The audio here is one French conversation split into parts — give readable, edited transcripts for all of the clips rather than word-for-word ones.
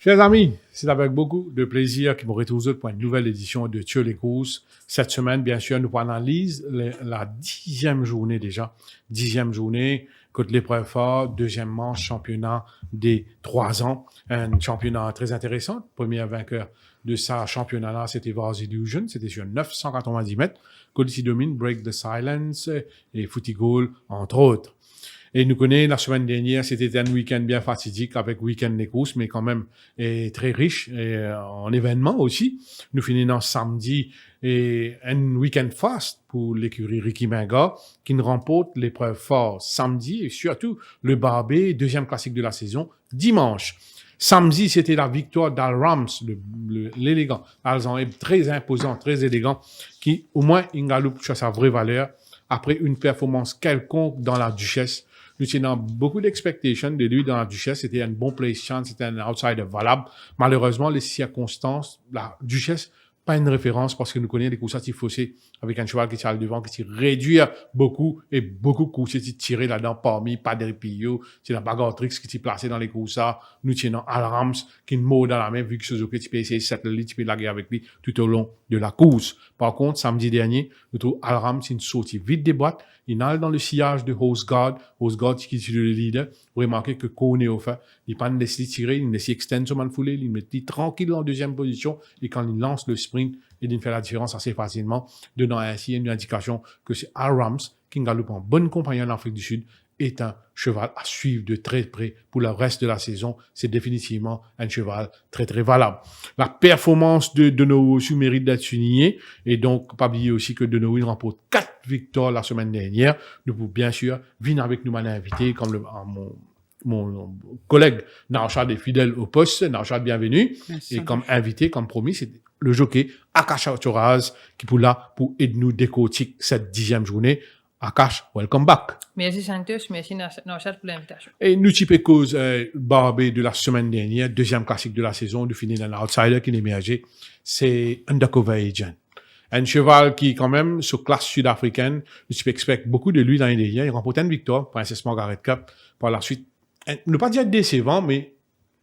Chers amis, c'est avec beaucoup de plaisir que vous retrouve pour une nouvelle édition de Tiyo Lekours. Cette semaine, bien sûr, nous analysons la 10e journée déjà. 10e journée, contre l'épreuve forte, deuxième manche, championnat des 3 ans. Un championnat très intéressant. Premier vainqueur de sa championnat-là, c'était Vars Illusion. C'était sur 990 mètres. Codici domine, Break the Silence et Footy Goal, entre autres. Et nous connaissons la semaine dernière, c'était un week-end bien fatidique avec week-end Lekours, mais quand même très riche en événements aussi. Nous finissons samedi et un week-end fast pour l'écurie Ricky Minga qui nous remporte l'épreuve forte samedi et surtout le Barbé, deuxième classique de la saison, dimanche. Samedi, c'était la victoire d'Al-Rams, l'élégant. Alzan est très imposant, très élégant, qui au moins il galoupe sur sa vraie valeur après une performance quelconque dans la Duchesse. Nous tenons beaucoup d'expectations de lui dans la Duchesse. C'était un bon place chance, c'était un outsider valable. Malheureusement, les circonstances, la Duchesse, pas une référence parce que nous connaissons les coups fossés avec un cheval qui tire devant, qui s'est réduit beaucoup et beaucoup de coups qui tiré là-dedans parmi, pas des pillots, c'est la bagarre tricks qui s'est placé dans les coups ça. Nous tenons Al-Rams qui nous mot dans la main vu que Suzuki, tu peux essayer de settle lui, tu peux laguer avec lui tout au long de la course. Par contre, samedi dernier, nous trouvons Al-Rams, une sortie vite des boîtes. Il nage dans le sillage de Hoseguard qui est le leader. Vous remarquez que Kone au fait, il pas laissé tirer, il laisse extendre son man foulé, il met tranquille en deuxième position et quand il lance le sprint, il fait la différence assez facilement, donnant ainsi une indication que c'est Al-Rams qui galope en bonne compagnie en Afrique du Sud est un cheval à suivre de très près pour le reste de la saison. C'est définitivement un cheval très, très valable. La performance de Dauhoo mérite d'être soulignée. Et donc, pas oublier aussi que Dauhoo remporte 4 victoires la semaine dernière. Nous pouvons bien sûr venir avec nous mal invité, comme mon collègue Naushad est fidèle au poste. Naushad, bienvenue. Merci. Et comme invité, comme promis, c'est le jockey Akash Aucharuz qui est là pour aider nous décortiquer cette 10e journée. Akash, welcome back. Merci Santos, merci Naushad pour l'invitation. Et nous typons cause Barbé de la semaine dernière, deuxième classique de la saison, de finir dans l'outsider qui est émergé, c'est Undercover Agent. Un cheval qui, quand même, sur classe sud-africaine, nous expect beaucoup de lui dans les derniers. Il remporte une victoire, Princess Margaret Cup. Par la suite, ne pas dire décevant, mais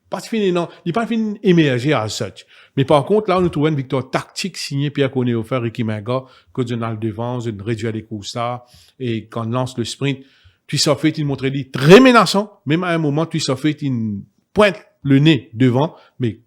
pas fini, non. Il n'est pas fini émergé à such. Mais par contre, là, on nous trouve une victoire tactique signée Pierre Koné-Offert, Ricky Minga, que Donald devant, une réduire les coups ça, et quand on lance le sprint, Twisofet, il montrait dit très menaçant. Même à un moment, Twisofet, il pointe le nez devant, mais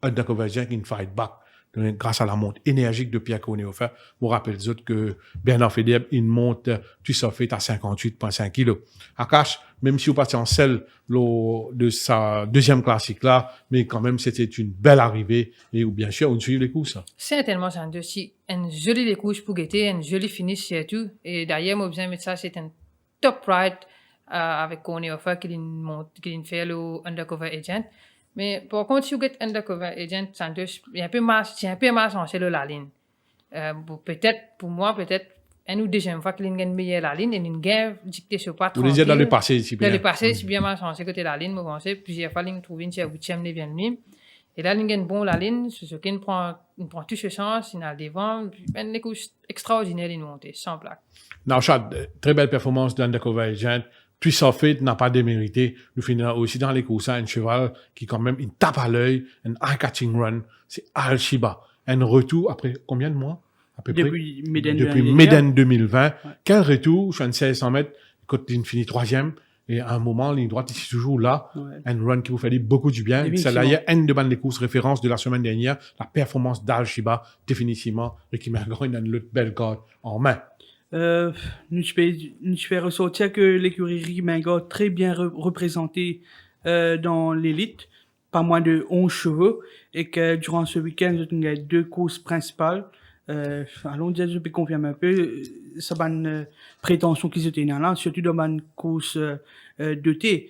Undercover Agent, il fight back. Grâce à la monte énergique de Pierre Koné-Offert, je me rappelle les autres que Bernard Fedeb, il monte Twisofet à 58,5 kg. Akash, même si vous partez en selle de sa deuxième classique là, mais quand même, c'était une belle arrivée et bien sûr, on suit les coups, ça. Certainement, c'est aussi un joli découche pour guetter, un joli finish surtout. Et derrière, moi, besoin de mettre ça, c'est un top ride avec Koné-Offert qui fait le Undercover Agent. Mais par contre, si vous êtes Undercover Agent, Santos, j'ai un peu mal changé la ligne. Peut-être, pour moi, une ou deuxième fois qu'il y a une meilleure la ligne, et une guerre dictée sur pas tranquille. Vous dans le passé, si bien. Dans le passé, si bien mal changé côté la ligne, moi, pensais, plusieurs fois, il trouve une 8e, 9e ligne. Et là, il y a une bonne la ligne, ce qui prend tout ce sens, il a le devant, une écoute extraordinaire, il monte, sans plaque. Naushad, très belle performance d'Undercover Agent. Twisofet n'a pas démérité. Nous finissons aussi dans les courses, un cheval qui quand même, il tape à l'œil, un eye-catching run. C'est Al-Shiba. Un retour après combien de mois? À peu depuis près. Depuis Méden 2020. Ouais. Quel retour? Je suis à 1600 mètres. Quand il finit 3e. Et à un moment, ligne droite, il est toujours là. Ouais. Un run qui vous fait beaucoup du bien. C'est là, il y a une de les courses référence de la semaine dernière. La performance d'Al-Shiba, définitivement. Ricky Minga, il a une belle corde en main. Nous fais ressortir que l'écurie Ricky Minga très bien représentée dans l'élite, pas moins de 11 chevaux, et que durant ce week-end, il y a 2 courses principales. Allons dire, je peux confirmer un peu, ça va une prétention qui se tient là, surtout dans une course de thé.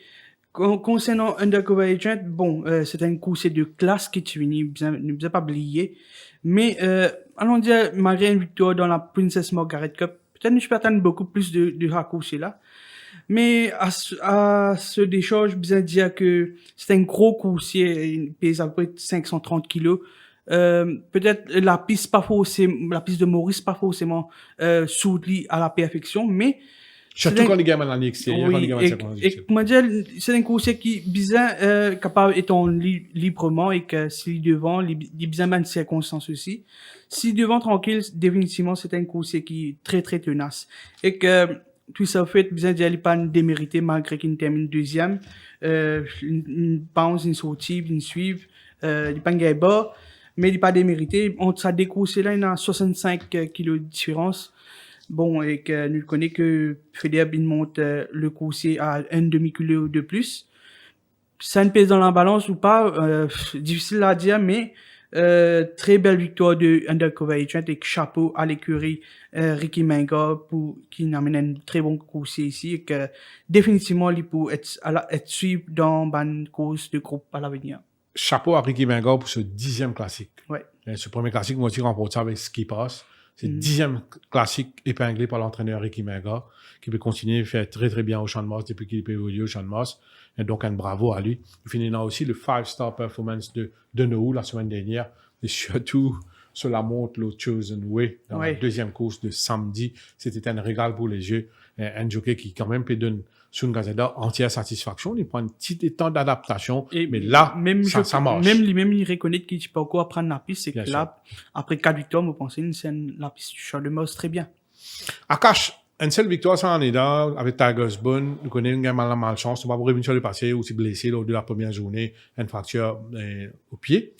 Concernant Undercover Agent, bon, c'est une course de classe qui est venue, ne vous a pas oublié, mais allons dire, malgré une victoire dans la Princess Margaret Cup, peut-être je peux attendre beaucoup plus de raccourcis là. Mais à ce décharge, je besoin dire que c'est un gros coursier, il pèse à peu près 530 kilos. Peut-être la piste de Maurice pas forcément soutenue à la perfection, mais Surtout quand les gamins dans l'extérieur, quand les gamins et comment dire, c'est un course qui bien capable étant librement et que si devant, il bien même de circonstances aussi. Si devant tranquille, définitivement c'est un course qui est très très tenace et que tout ça fait bien dire pas démérité malgré qu'il termine deuxième, une bounce, une sortie, une suive, il pas gagné bas, mais il pas démérité. Entre sa décourse là, il y a 65 kilos de différence. Bon, et que nous connaissons que Federer monte le coursier à un demi-kilo de plus. Ça ne pèse dans la balance ou pas, difficile à dire, mais très belle victoire de Undercover Agent et chapeau à l'écurie Ricky Menga pour qui amène un très bon coursier ici et que définitivement il peut être suivi dans une course de groupe à l'avenir. Chapeau à Ricky Menga pour ce 10e classique. Ouais. Et ce premier classique, moi aussi, remporte ça avec ce qui passe. C'est le 10e classique épinglé par l'entraîneur Ricky Menga, qui peut continuer à faire très très bien au Champ de Mars depuis qu'il peut évoluer au Champ de Mars. Et donc, un bravo à lui. Il finit là aussi le 5-star performance de Dauhoo la semaine dernière. Et surtout, sur la montre, le Chosen Way, dans la deuxième course de samedi. C'était un régal pour les yeux. Un jockey qui, quand même, peut donner sur une gazeta entière satisfaction. Il prend un petit temps d'adaptation. Mais là, même ça marche. Même lui-même, il reconnaît qu'il ne peut pas apprendre la piste. C'est que là, après 4 victoires, vous pensez que la piste du Champ de Mars très bien. Akash, une seule victoire, ça en est là, avec Tigers Bun. Nous connaissons une malchance. On va revenir sur le passé, aussi blessé lors de la première journée, une fracture au pied.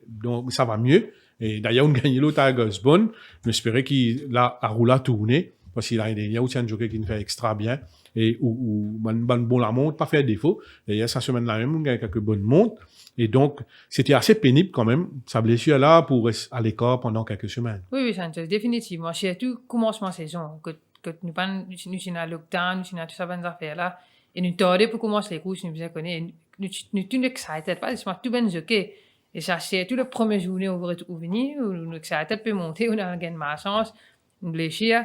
Donc, ça va mieux. Et d'ailleurs, on gagne le Tigers Bun. J'espérais qu'il a roulé à tourner. Parce qu'il a un jockey qui nous fait extra bien. Et où bon la montre, pas faire défaut. D'ailleurs, cette semaine-là même, on a quelques bonnes montres. Et donc, c'était assez pénible quand même, sa blessure-là, pour rester à l'écart pendant quelques semaines. Oui, Sanchez, définitivement. Surtout, commencement de saison, que nous sommes dans le lockdown, nous sommes dans toutes ces affaires-là. Et nous tardons pour commencer les courses, nous bien connaissons. Nous sommes excited, pas seulement tout ben jockey. Et ça, c'est tout le premier journée où vous venez, où nous sommes excited pour monter, où nous avons gagné ma chance, une blessure.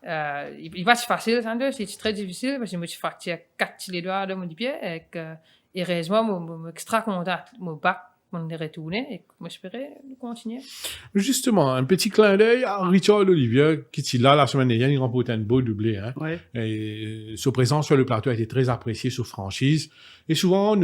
Il va être facile, c'est très difficile parce que je me suis fracturé 4 les doigts de mon pied et heureusement, je suis extra content, mon bac, mon retourné et j'espérais continuer. Justement, un petit clin d'œil à Richard Olivier qui était là la semaine dernière, il remporte un beau doublé. Hein. Ouais. Et sa présence sur le plateau a été très appréciée sur franchise. Et souvent,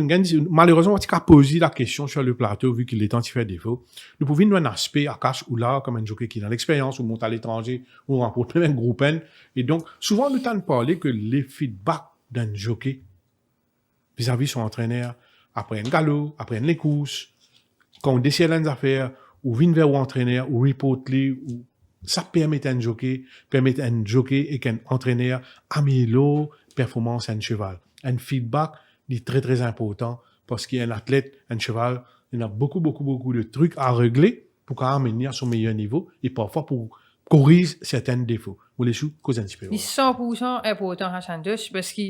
malheureusement, on a posé la question sur le plateau vu qu'il est temps de faire défaut. Nous pouvions nous un aspect à cash ou là, comme un jockey qui est dans l'expérience, ou monte à l'étranger, ou remporte même un groupe N. Et donc, souvent, nous t'en parler que les feedbacks d'un jockey vis-à-vis son entraîneur, après un galop, après une course, quand on décide des affaires, ou vient vers l'entraîneur, ou report-les, ou ça permet à un jockey et qu'un entraîneur améliore performance à un cheval. Un feedback est très, très important parce qu'il y a un athlète, un cheval, il a beaucoup de trucs à régler pour amener à son meilleur niveau et parfois pour corriger certains défauts. Vous les sous, cause un petit peu. C'est 100% important à Santos parce que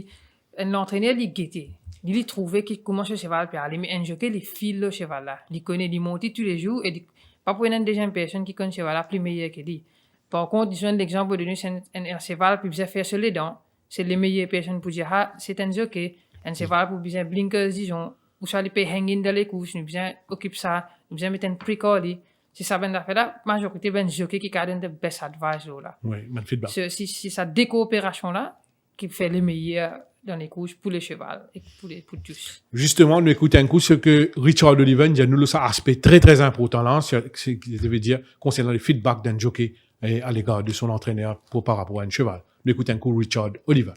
l'entraîneur, il guettait. Il trouvait qu'il commence le cheval puis aller mais un jockey il file le cheval là il connaît il monte tous les jours et pas pour une deuxième personne qui connaît le cheval là plus meilleur que lui. Par contre disons l'exemple de nous c'est un cheval puis bien faire sur les dents c'est les meilleures personnes pour dire ah c'est un jockey un cheval pour bien blinkers disons ou ça il peut hang dans les courses nous bien occupe ça nous bien mettre un précoli c'est ça ben affaire là majorité ben jockey qui garde the best advice là. Oui, man feedback. C'est ça décoopération là qui fait les meilleurs dans les courses pour les chevaux et pour tous. Justement, nous écoutons un coup ce que Richard Oliver dit, nous, ça aspect très, très important là, c'est ce qui veut dire concernant le feedback d'un jockey à l'égard de son entraîneur par rapport à un cheval. Nous écoutons un coup Richard Oliver.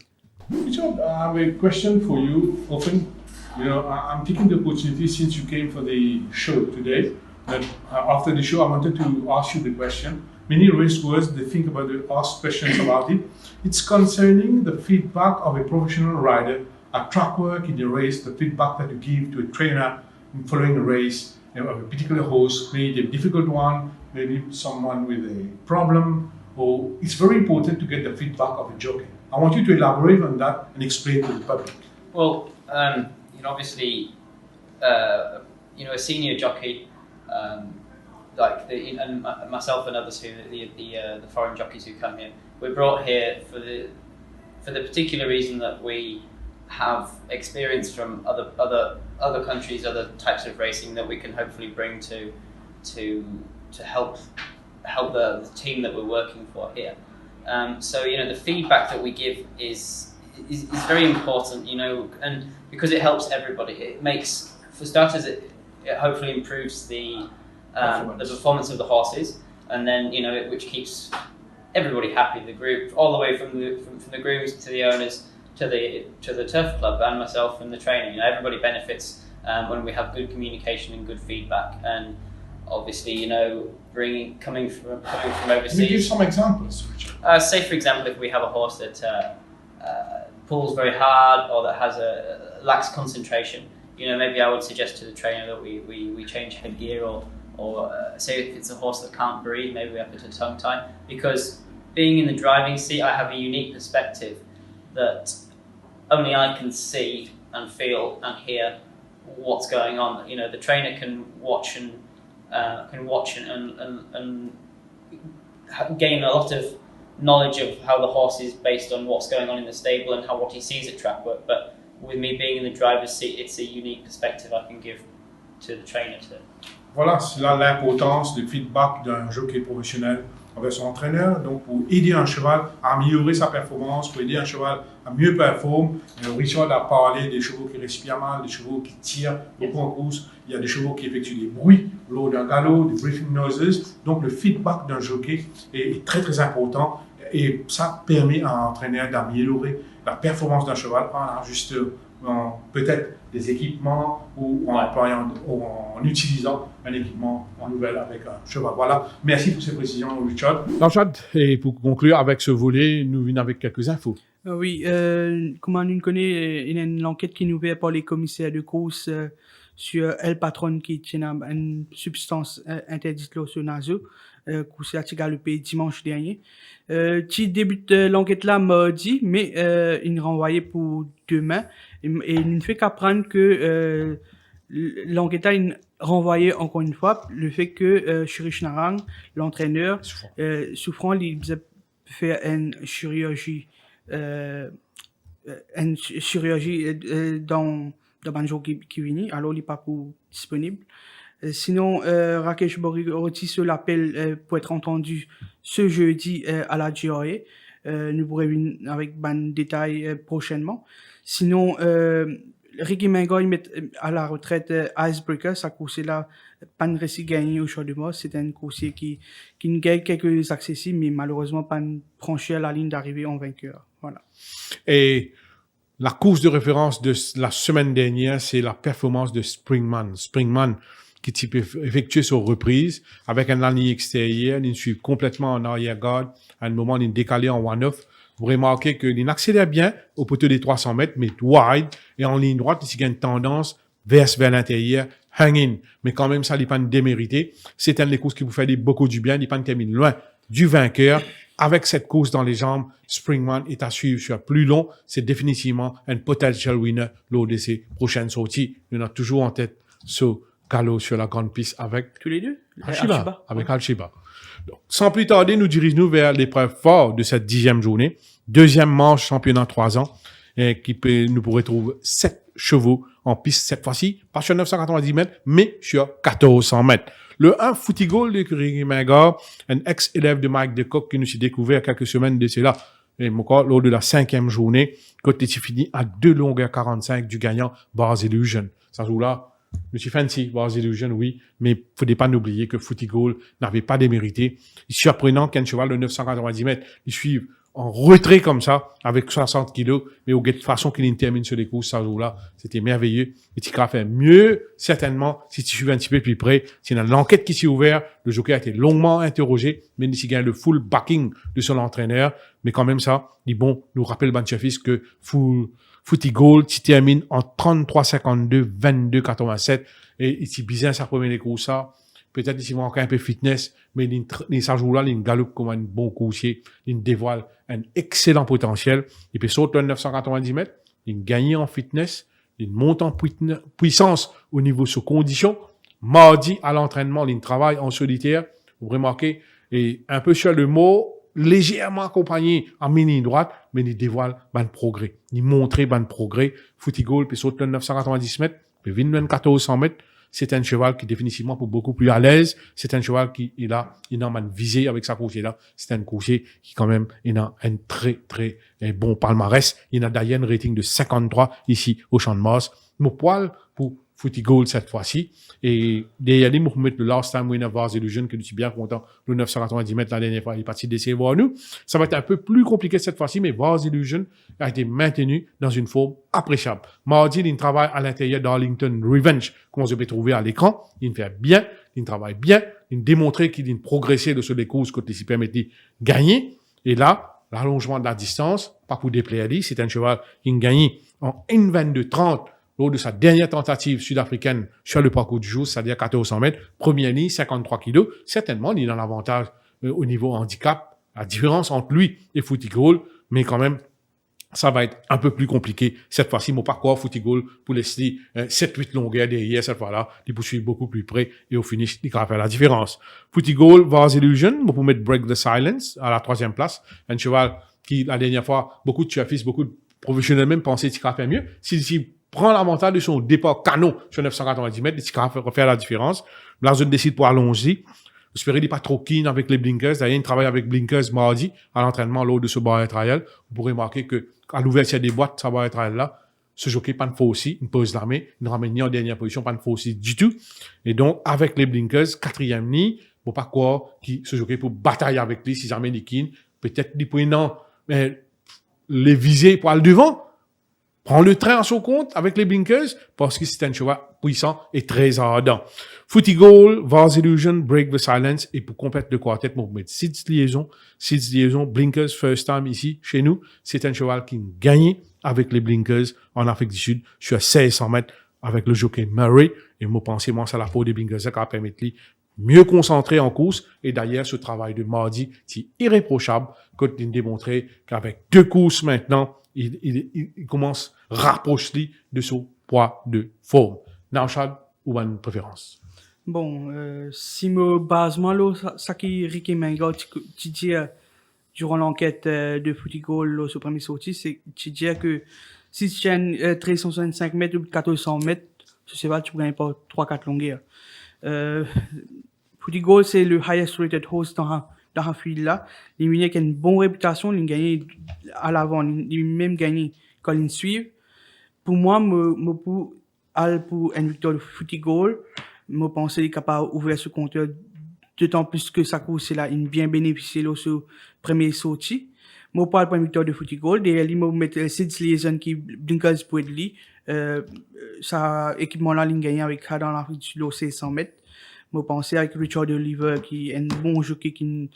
Richard, I have a question for you. Often, I'm taking the opportunity since you came for the show today, that after the show, I wanted to ask you the question. Many racers, they think about it, ask questions about it. It's concerning the feedback of a professional rider at track work in the race, the feedback that you give to a trainer in following a race of a particular horse, maybe a difficult one, maybe someone with a problem, or it's very important to get the feedback of a jockey. I want you to elaborate on that and explain to the public. Well, obviously, a senior jockey, and myself and others who the foreign jockeys who come here, we're brought here for the particular reason that we have experience from other countries, other types of racing that we can hopefully bring to help the team that we're working for here. So the feedback that we give is very important, and because it helps everybody, it makes, for starters, it hopefully improves the performance of the horses, and then which keeps everybody happy, the group, all the way from the grooms to the owners to the turf club and myself and the trainer. Everybody benefits when we have good communication and good feedback, and obviously coming from overseas. Can you give some examples, Richard? Say for example, if we have a horse that pulls very hard or that has lacks concentration, maybe I would suggest to the trainer that we change headgear, or say if it's a horse that can't breathe, maybe we have to tongue tie, because being in the driving seat, I have a unique perspective that only I can see and feel and hear what's going on. The trainer can watch and gain a lot of knowledge of how the horse is based on what's going on in the stable and what he sees at track work. But with me being in the driver's seat, it's a unique perspective I can give to the trainer. Voilà, c'est là l'importance du feedback d'un jockey professionnel avec son entraîneur, donc pour aider un cheval à améliorer sa performance, pour aider un cheval à mieux performer. Richard a parlé des chevaux qui respirent mal, des chevaux qui tirent beaucoup en course. Il y a des chevaux qui effectuent des bruits lors d'un galop, des briefing noises. Donc le feedback d'un jockey est très très important, et ça permet à un entraîneur d'améliorer la performance d'un cheval en ajustant peut-être des équipements ou en utilisant un équipement nouvel avec un cheval. Voilà, merci pour ces précisions, Richard. Naushad, et pour conclure avec ce volet, nous venons avec quelques infos. Oui, comme on connaît, il y a une enquête qui nous fait par les commissaires de course sur le patron qui tient une substance interdite sur nazo, qui a galopé dimanche dernier. Qui débute l'enquête là mardi, mais il est renvoyé pour demain. Et il ne fait qu'apprendre que l'enquête a renvoyé encore une fois le fait que Chirich Narang, l'entraîneur, souffrant, il fait une chirurgie dans un jour qui vient, alors il n'est pas disponible. Sinon, Rakesh Borigoroti l'appel pour être entendu ce jeudi à la journée. Nous pourrons venir avec des détails prochainement. Sinon, Ricky Mengo met à la retraite Icebreaker, sa course là, pas de récit gagné au choix de mort. C'est un coursier qui gagne quelques accessibles, mais malheureusement pas franchir la ligne d'arrivée en vainqueur. Voilà. Et la course de référence de la semaine dernière, c'est la performance de Springman. Springman, qui type effectué sur reprise, avec un ligne extérieure, il suit complètement en arrière-garde, à un moment, il décalé en one-off. Vous remarquez qu'il accélère bien au poteau des 300 mètres, mais wide, et en ligne droite, il y a une tendance vers l'intérieur, hang-in. Mais quand même, ça n'est pas une démérité. C'est un des courses qui vous fait beaucoup du bien, il n'est pas une termine loin du vainqueur. Avec cette course dans les jambes, Springman est à suivre sur plus long. C'est définitivement un potential winner lors de ses prochaines sorties. Il a toujours en tête ce galop sur la grande piste avec tous les deux, Al-Shiba, avec Al-Shiba. Donc, sans plus tarder, nous dirigeons vers l'épreuve forte de cette 10e journée. Deuxième manche, championnat 3 ans, nous pourrons trouver 7 chevaux en piste cette fois-ci, pas sur 990 mètres, mais sur 1400 mètres. Le 1 Footy Goal de Kurigimaga, un ex-élève de Mike Decock qui nous s'est découvert quelques semaines de cela, et encore lors de la 5e journée, côté fini à 2 longueurs 45 du gagnant Bars Illusion. Ça joue là. Monsieur Fancy, Bars Illusion, oui, mais il ne faut pas oublier que Footy Goal n'avait pas démérité. Il est surprenant qu'un cheval de 990 mètres, il suive en retrait comme ça, avec 60 kilos, mais de façon qu'il termine sur les courses, ça joue là, c'était merveilleux. Et tu as fait mieux, certainement, si tu suives un petit peu plus près. C'est dans l'enquête qui s'est ouverte, le jockey a été longuement interrogé, mais il gagne le full backing de son entraîneur, mais quand même ça, il bon, nous rappelle Banchafis que Footy Goal, qui termine en 33,52, 22,87, et il bizarre ça première courses ça. Peut-être qu'il va encore un peu fitness, mais ça joue là, il galope comme un bon coursier, il dévoile un excellent potentiel. Il peut sauter à 990 mètres, il gagne en fitness, il monte en puissance au niveau sous condition. Mardi, à l'entraînement, il travaille en solitaire. Vous remarquez, et un peu sur le mot, légèrement accompagné en mini droite, mais il dévoile ban progrès. Il montre ban progrès. Footy Goal peut sauter à 990 mètres, peut venir à 1400 mètres. c'est un cheval qui définitivement pour beaucoup plus à l'aise. C'est un cheval qui, il a énormément visé avec sa coursier là. C'est un coursier qui quand même, il a un très, très bon palmarès. Il a d'ailleurs un rating de 53 ici au Champ de Mars. Mon poil pour Footy Goal cette fois-ci. Et derrière lui, pour mettre le last time winner Vars Illusion, que je suis bien content, le 990 mètres la dernière fois, il est parti décevoir nous. Ça va être un peu plus compliqué cette fois-ci, mais Vars Illusion a été maintenu dans une forme appréciable. Mardi, il travaille à l'intérieur d'Arlington Revenge, comme vous avez trouvé à l'écran. Il fait bien, il travaille bien, il démontre qu'il a progressé de ce Lekours côté si permettait gagner. Et là, l'allongement de la distance, pas pour déplaire à lui, c'est un cheval qui a gagné en 1,22,30 lors de sa dernière tentative sud-africaine sur le parcours du jour, c'est-à-dire 1400 mètres, première ligne, 53 kilos. Certainement, il a l'avantage au niveau handicap, la différence entre lui et Footy Goal, mais quand même, ça va être un peu plus compliqué cette fois-ci. Mon parcours Footy Goal pour laisser 7-8 longueurs derrière cette fois-là, il poursuit beaucoup plus près et au finish, il va faire la différence. Footy Goal, Vars Illusion, pour mettre Break the Silence à la 3e place. Un cheval qui, la dernière fois, beaucoup de chefs, beaucoup de professionnels même pensaient qu'il va faire mieux. S'il prend l'avantage de son départ canon sur 990 mètres, il va faire la différence. Là, je décide pour allonger. J'espère qu'il n'est pas trop keen avec les blinkers. D'ailleurs, il travaille avec blinkers mardi à l'entraînement lors de ce barrière trial. Vous pourrez remarquer que à l'ouverture des boîtes, ça barrière trial là, ce jockey pas de faux aussi, il pose la main, il ne ramène ni en dernière position, pas de faux aussi du tout. Et donc, avec les blinkers, 4e ligne, bon, pas quoi, qui, ce jockey pour batailler avec lui, si jamais il est keen, peut-être, il peut, non, mais, les viser pour aller devant. Prends le train en son compte avec les blinkers parce que c'est un cheval puissant et très ardent. Footy Goal, Vars Illusion, Break the Silence et pour compléter le quartet, on va mettre 6 liaisons, blinkers first time ici chez nous. C'est un cheval qui gagne avec les blinkers en Afrique du Sud sur 1600 mètres avec le jockey Murray. Et moi, pensez, moi, c'est la faute des blinkers qui va permettre de mieux concentrer en course. Et d'ailleurs, ce travail de mardi, c'est irréprochable quand il démontré qu'avec 2 courses maintenant, il commence à rapprocher de son poids de forme. Naushad, ou une préférence? Bon, si me base moi là, ça qui Ricky Menga, tu dis durant l'enquête de Footy Goal, là, ce premier sorti, c'est tu dis que si tu as 1365 mètres ou 1400 mètres, ce cheval tu gagnes pas 3-4 longueurs. Footy Goal, c'est le highest rated horse dans un fil là. Il a une bonne réputation, il a gagné à l'avant, il a même gagné quand il suit. Pour moi, pour une victoire de Footy Goal, je pense qu'il est capable d'ouvrir ce compteur, d'autant plus que sa course là, il bien bénéficié de ce premier sorti. Je parle pour une victoire de Footy Goal, derrière lui, je mettre 6 liaisons qui blinkers pour lui, sa équipement là, il gagne avec ça dans l'Afrique du Sud, 600 mètres. Je pense avec Richard Oliver, qui est un bon jockey qui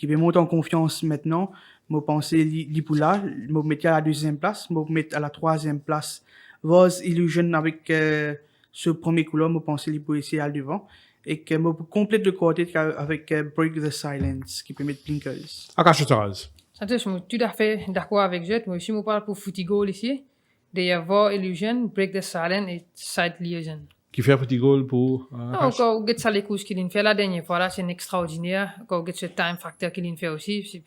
veut monter en confiance maintenant. Je pense lui pour là, je me mettre à la 2e place, je me mettre à la 3e place. Vars Illusion avec ce premier coup-là, je pense qu'il peut essayer à devant. Et que je complète le quartet avec Break the Silence, qui peut mettre blinkers. Akash Aucharuz. Je suis tout à fait d'accord avec Jet. Moi aussi, je parle pour Footy Goal ici. D'ailleurs, Vars Illusion, Break the Silence et Side Liaison. Qui fait Footy Goal pour Non, quand vous avez les courses qu'il a fait la dernière fois, là, c'est extraordinaire. Quand vous avez ce time factor qu'il a fait aussi,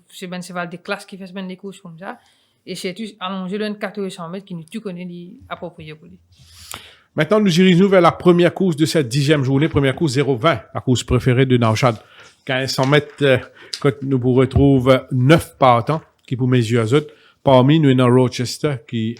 c'est ben cheval de classe qui fait ben des courses comme ça. Et c'est tout allongé le 400 mètres qui nous tout connaît approprié pour lui. Maintenant, nous dirigeons vers la première course de cette 10e journée, première course 0-20, la course préférée de Naushad. 1500 mètres, quand nous vous retrouvons 9 partants, qui pour mes yeux azote. Parmi nous, dans Rochester, qui,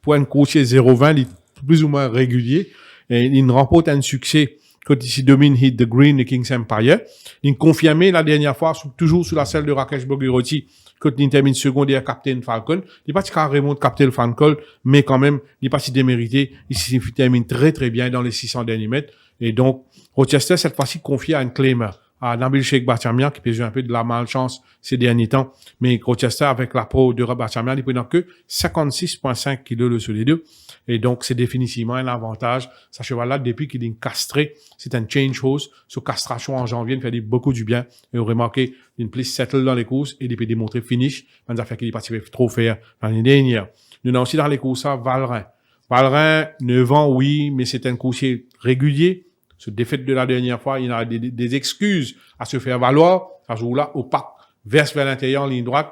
pour une course 0-20, il est plus ou moins régulier. Et il remporte un succès quand il domine Hit the Green et King's Empire. Il confirmé la dernière fois, toujours sous la selle de Rakesh Bogiroti, quand il termine seconde et Captain Falcon. Il n'est pas carrément Captain Falcon, mais quand même, il n'est pas si démérité. Il termine très très bien dans les 600 derniers mètres. Et donc, Rochester, cette fois-ci, confié à un claimer, à Nabil Sheikh Bachamian, qui pèse un peu de la malchance ces derniers temps. Mais Rochester, avec la pro de Bachamian, il prend que 56,5 kilos sur les deux. Et donc, c'est définitivement un avantage. Ce cheval-là, depuis qu'il est castré, c'est un change horse. Sa castration en janvier, il fait beaucoup du bien. Et vous remarquez, il place settle dans les courses et il peut démontrer finish. Dans les affaires qu'il est parti trop faire l'année dernière. Nous avons aussi dans les courses à Valrin. Valrin, 9 ans, oui, mais c'est un coursier régulier. Ce défaite de la dernière fois, il a des excuses à se faire valoir. Ça joue là, opaque, verse vers l'intérieur en ligne droite,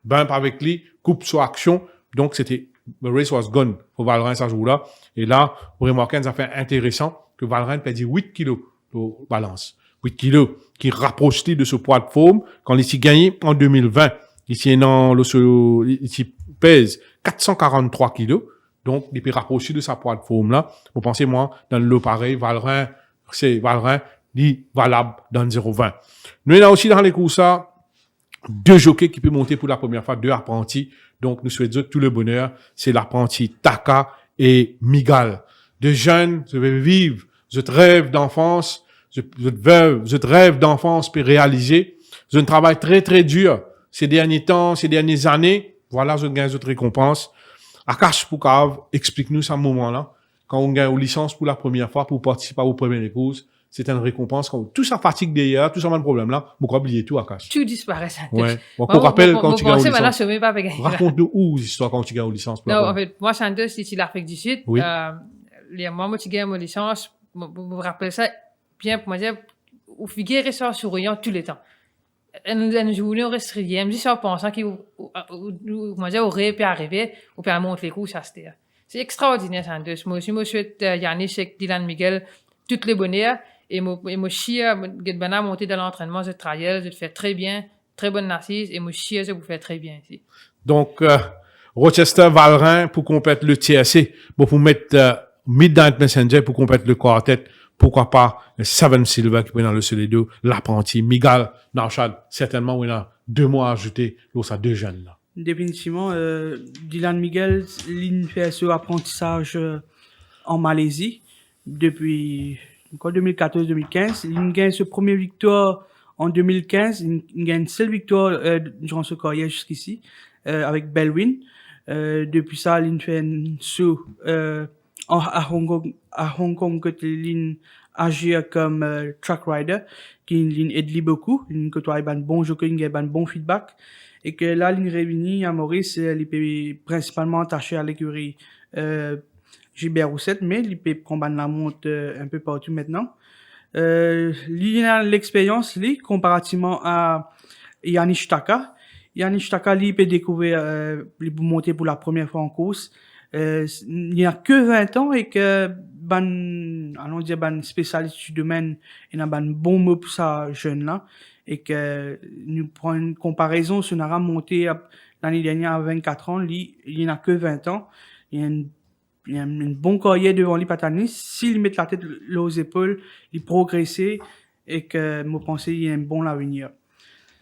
bump avec lui, coupe sur action. Donc, c'était, the race was gone pour Valrin, ça joue là. Et là, vous remarquez un affaire intéressant. que Valrin perdit 8 kilos de balance. 8 kilos qui rapproche de ce poids de forme quand il s'y gagné en 2020. Ici, ici pèse 443 kilos. Donc, il peut rapprocher de sa poids de forme là. Vous pensez, moi, dans le lot pareil, Valrin, dit valable dans le 0,20. Nous, avons aussi dans les courses, deux jockeys qui peuvent monter pour la première fois, deux apprentis. Donc, nous souhaitons tout le bonheur. C'est l'apprenti Taka et Migal. Deux jeunes, je vais vivre votre rêve d'enfance, votre rêve d'enfance peut réaliser. Je travaille très, très dur ces derniers temps, ces dernières années. Voilà, je gagne votre récompense. Akash Aucharuz, explique-nous ce moment-là. Quand on gagne une licence pour la première fois, pour participer aux premières courses, c'est une récompense. Quand tout ça fatigue derrière, tout ça mal problème là, pourquoi oublier tout, Akash? Tout disparaît, ça. Ouais. Donc, on rappelle quand tu gagnes une licence. Raconte-nous où l'histoire quand tu gagnes une licence. Non, en fait, moi, Santos, c'est l'Afrique du Sud. Oui. Moi, tu gagnes une licence, vous rappelez ça, bien, pour moi, dire, ou figurer ça souriant tous les temps. Une journée, on reste rien, juste en pensant qu'il, moi, dire, aurait pu arriver, ou peut monter les coups, ça, c'était. C'est extraordinaire, Santos. Moi aussi, moi, je souhaite, Yannick, Dylan, Miguel, toutes les bonheurs. Et moi, chia, get bana monter dans l'entraînement, je travaille, je te fais très bien, très bonne assise, et moi, chia, je vous fais très bien ici. Donc, Rochester, Valrin, pour compléter le TSC, bon, pour mettre, Midnight Messenger, pour compléter le quartet, pourquoi pas, Seven Silver, qui peut dans le Soledo, l'apprenti, Migal, Naushad, certainement, on a 2 mois à ajouter, là, ça 2 jeunes, là. Définitivement, Dylan Miguel, il fait ce apprentissage en Malaisie, depuis, 2014-2015. Il gagne ce premier victoire en 2015. Il gagne une seule victoire durant ce carrière jusqu'ici, avec Bellwin. Depuis ça, il fait un saut à Hong Kong que il agit comme track rider, qui aide beaucoup. Il côtoie un bon jockey, il a un bon feedback. Et que là, il réunit à Maurice, il est principalement attaché à l'écurie Gilbert Roussette, mais il peut combattre la monte un peu partout maintenant. Il a l'expérience, lui, comparativement à Yannick Taka. Yannick Taka, lui, peut découvrir, il peut monter pour la première fois en course. Il n'y a que 20 ans et que, allons dire, spécialiste du domaine, il a un bon mot pour ça, jeune là. Et que, nous prenons une comparaison, si on a monté l'année dernière à 24 ans, lui, il n'a que 20 ans. Il y a une bonne carrière devant lui, Patani. S'il met la tête aux épaules, il progresse et que, moi, pense qu'il y a un bon avenir.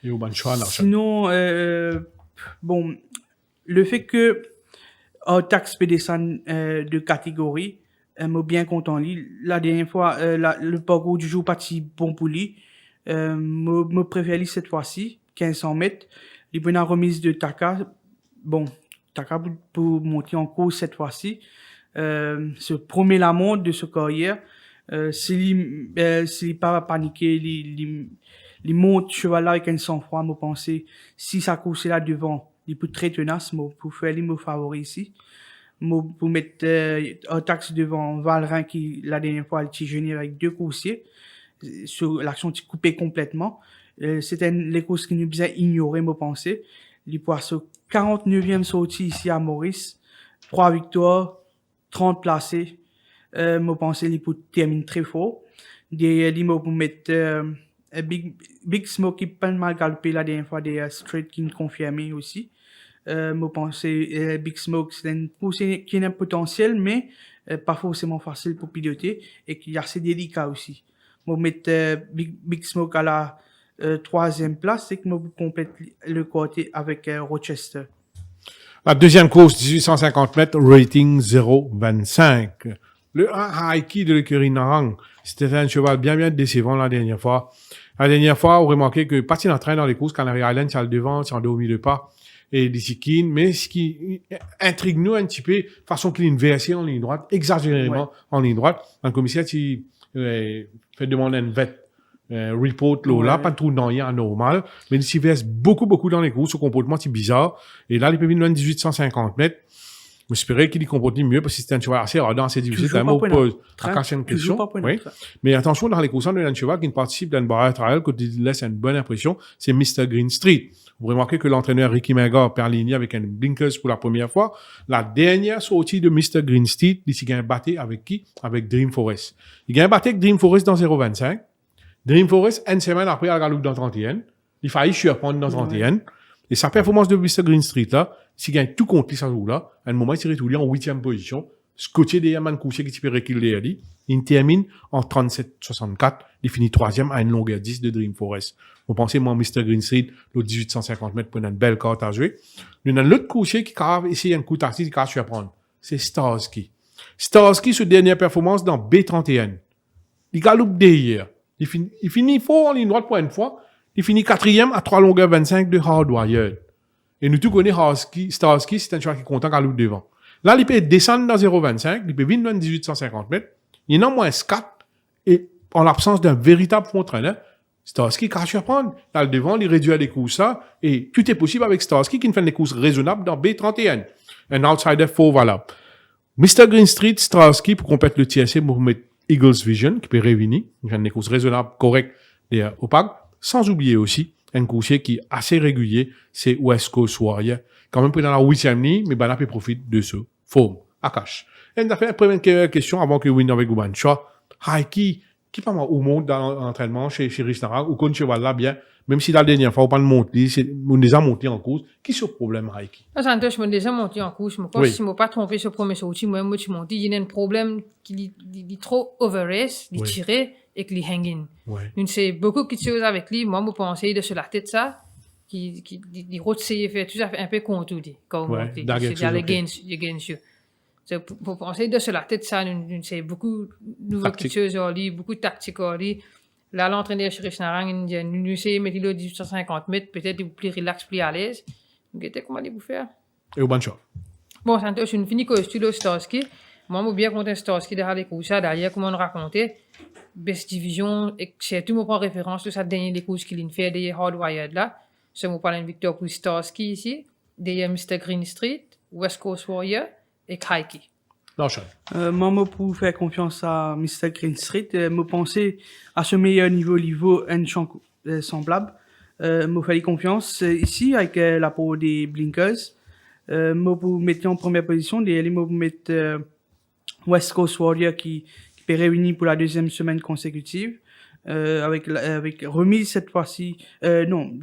Et au bon choix, là. Sinon, bon, le fait que, taxe peut descendre, de catégorie, moi, bien content lui. La dernière fois, le parcours du jour parti bon pour lui. Me préfère lui cette fois-ci, 1500 mètres. Il prend la remise de Taka. Bon, Taka pour monter en course cette fois-ci. Se promet la montre de ce carrière. S'il pas paniqué, il monte cheval là avec un sang-froid, me penser. Si ça course là devant, il peut très tenace, pour faire les mots favoris ici. Pour mettre, un taxe devant Valrin qui, la dernière fois, il gêné avec 2 coursiers. Sur l'action qui coupait complètement. C'était les courses qui nous bien ignoré, me penser. Il passe au 49e sortie ici à Maurice. 3 victoires, 30 placés. Me penser, il peut terminer très fort. Il pour mettre, Big Smoke qui pas mal galopé la dernière fois des straight qui nous confirmé aussi. Me penser, Big Smoke, c'est une course qui a un potentiel, mais, pas forcément facile pour piloter et qui est assez délicat aussi. Moi, mettre Big Smoke à la 3e place, c'est que moi complète le côté avec Rochester. La deuxième course, 1850 mètres, rating 0,25. Le 1 Haiki de l'écurie Narang, c'était un cheval bien décevant la dernière fois. La dernière fois, on remarquait que parti d'entraîne dans les courses, Canary Island, c'est le devant, c'est en dos au milieu de pas, et Discipline, mais ce qui intrigue nous un petit peu, façon qu'il est inversé en ligne droite, exagérément en ligne droite. Un commissaire, qui fait demander une vet report là, pas trop dans rien normal, mais il s'y verse beaucoup dans les courses, ce comportement c'est bizarre. Et là, il peut venir loin de 1850 mètres. J'espérais qu'il y comporte mieux parce que c'est un cheval assez ardent, assez difficile. Toujours C'est un pas mot point pose. neutre. Akash, une Toujours question. pas point Oui. neutre. Mais attention, dans les courses d'un cheval qui ne participe d'un barrage trial, quand il laisse une bonne impression, c'est Mr. Green Street. Vous remarquez que l'entraîneur Ricky Mingor perd ligne avec un blinkers pour la première fois. La dernière sortie de Mr. Green Street, il s'y gagne battu avec qui? Avec Dream Forest. Il gagne battu avec Dream Forest dans 0,25. Dream Forest, une semaine après, il a gagné dans 31. Il faillit surprendre dans 31. Et sa performance de Mr. Green Street, là, s'il gagne tout contre lui, ça joue là. À un moment, il s'est retrouvé en 8e position. Scotché derrière Man Couché qui peut reculer derrière lui. Il termine en 37,64. Il finit 3e à une longueur 10 de Dream Forest. Vous pensez, moi, Mr. Green Street, l'autre 1850 mètres pour une belle carte à jouer. Il y a l'autre couché qui a essayé un coup tactique qui a surprendre. C'est Starsky. Starsky, sa dernière performance dans B31. Il galope derrière. Il finit fort en ligne droite pour une fois. Il finit 4e à 3 longueurs 25 de Hardwired. Et nous tous connaissons Starsky, c'est un cheval qui est content galope devant. Là, il peut descendre dans 0,25, il peut venir dans 1850 mètres. Il y en a moins 4. Et en l'absence d'un véritable entraîneur, Starsky qui a surprendre. Là, le devant, il réduit les courses ça. Et tout est possible avec Starsky qui fait des courses raisonnables dans B31. Un outsider fort valable. Mr. Green Street, Starsky, pour compléter le TSC, pour mettre Eagles Vision, qui peut réunir. Il fait des courses raisonnables, correctes et opaques. Sans oublier aussi, un coursier qui est assez régulier, c'est West Coast Warrior. Quand même, dans la 8e ligne, mais Banap profite de ce forme. Akash. Et on a fait la première question avant que Win avec Gouban Shaw. Qui pas mal au monde dans l'entraînement chez Rishnara, ou qu'on cheval là bien, même si la dernière fois, on pas le monter, on déjà monté en course. Qui est ce problème, Haiki? Santos, je me déjà monté en course. Je me pense si je ne me pas trompé sur le premier sortie, moi, je suis monté. Il y a un problème qui est trop over-race, il est tiré et qu'il est hanging. Donc, c'est beaucoup de choses avec lui. Moi, je pensais de sur la tête ça, qui route fait tout ça fait un peu contourné. Quand on monte. C'est-à-dire les gains. Pour penser de sur la tête ça, c'est beaucoup de nouvelles choses, beaucoup de tactiques. Là, l'entraîneur chez Rishnarang, nous sait mettre le 1850 mètres, peut-être il est plus relax, plus à l'aise. Donc, comment allez-vous faire? Et au bon shot. Bon, Santos, je finis que je suis le Starsky. Moi, je bien content Starsky derrière les courses, derrière, comment on racontait. Best Division, et c'est tout, je prends référence de sa dernière des courses qu'il a fait derrière Hardwired là. Je me parle d'une victoire pour Starsky ici, derrière Mr. Green Street, West Coast Warrior et Kaiki. Naushad. Moi, pour faire confiance à Mr. Green Street, me penser à ce meilleur niveau un champ semblable. Me faire confiance ici avec la peau des blinkers. Me pour mettre en première position, me pour mettre West Coast Warrior qui est réuni pour la 2e semaine consécutive. Avec remise cette fois-ci, non,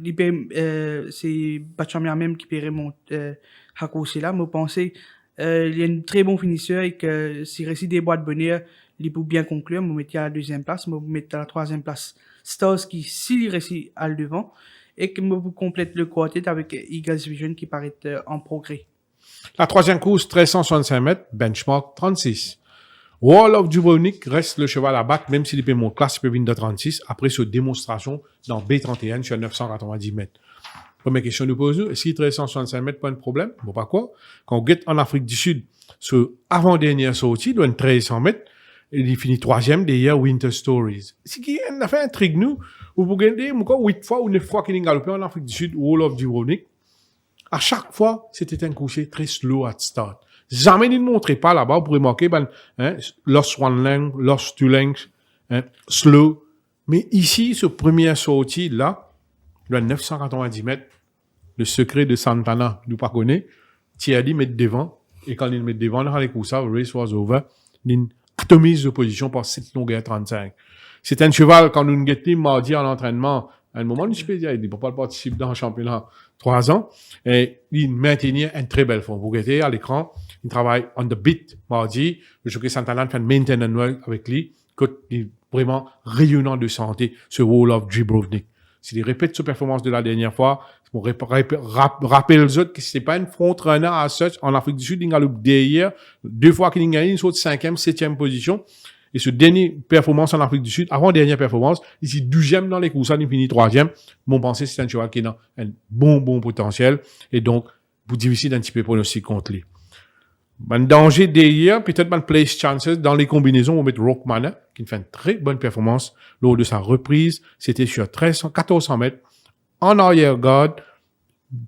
c'est Battu même qui peut remonter à course là. Me penser il y a une très bon finisseur et que si réussit des boîtes de bonheur, il peut bien conclure. Je mettre à la 2e place, je mettre à la 3e place Stars qui, s'il réussit à le devant, et que je complète le quartet avec Eagles Vision qui paraît en progrès. La 3e course, 1365 mètres, benchmark 36. Wall of Dubrovnik reste le cheval à battre, même s'il peut monter classe, il peut venir de 36, après cette démonstration dans B31 sur 990 mètres. Première question de pose, est-ce qu'il 1365 mètres, pas un problème? Bon, pas quoi. Quand on guette en Afrique du Sud, ce avant-dernière sortie, il 1300 mètres, et il finit 3e derrière Winter Stories. C'est qui a fait un trick, nous, où vous gagnez, 8 fois ou 9 fois qu'il a galopé en Afrique du Sud, Wall of Dubrovnik. À chaque fois, c'était un coucher très slow at start. Jamais il ne montrait pas là-bas, vous pouvez marquer, lost one length, lost two lengths, slow. Mais ici, ce première sortie, là, le 990 mètres, le secret de Santana, nous pas connaît, Thierry met devant, et quand il met devant, dans les coups ça, race was over, il atomise de position par cette longueur 35. C'est un cheval, quand nous nous guettons mardi en entraînement, à un moment, il ne peut pas participer dans le championnat 3 ans, et il maintenait une très belle forme. Vous guettez à l'écran, il travaille on the beat mardi, le jockey Santana fait un maintenance work avec lui, il est vraiment rayonnant de santé, ce Wall of Dubrovnik. S'il répète sa performance de la dernière fois, on rappelle les autres que c'est pas une front runner à such en Afrique du Sud, il a derrière, 2 fois qu'il a gagné, il saute 5e, 7e position. Et ce dernier performance en Afrique du Sud, avant dernière performance, ici 12e dans les courses, il finit 3e. Mon pensée, c'est un cheval qui a un bon potentiel. Et donc, vous difficile d'un petit peu pronostic contre lui. Un danger derrière, peut-être un place chances dans les combinaisons, on va mettre Rockman, qui fait une très bonne performance lors de sa reprise. C'était sur 1400 mètres, en arrière-garde,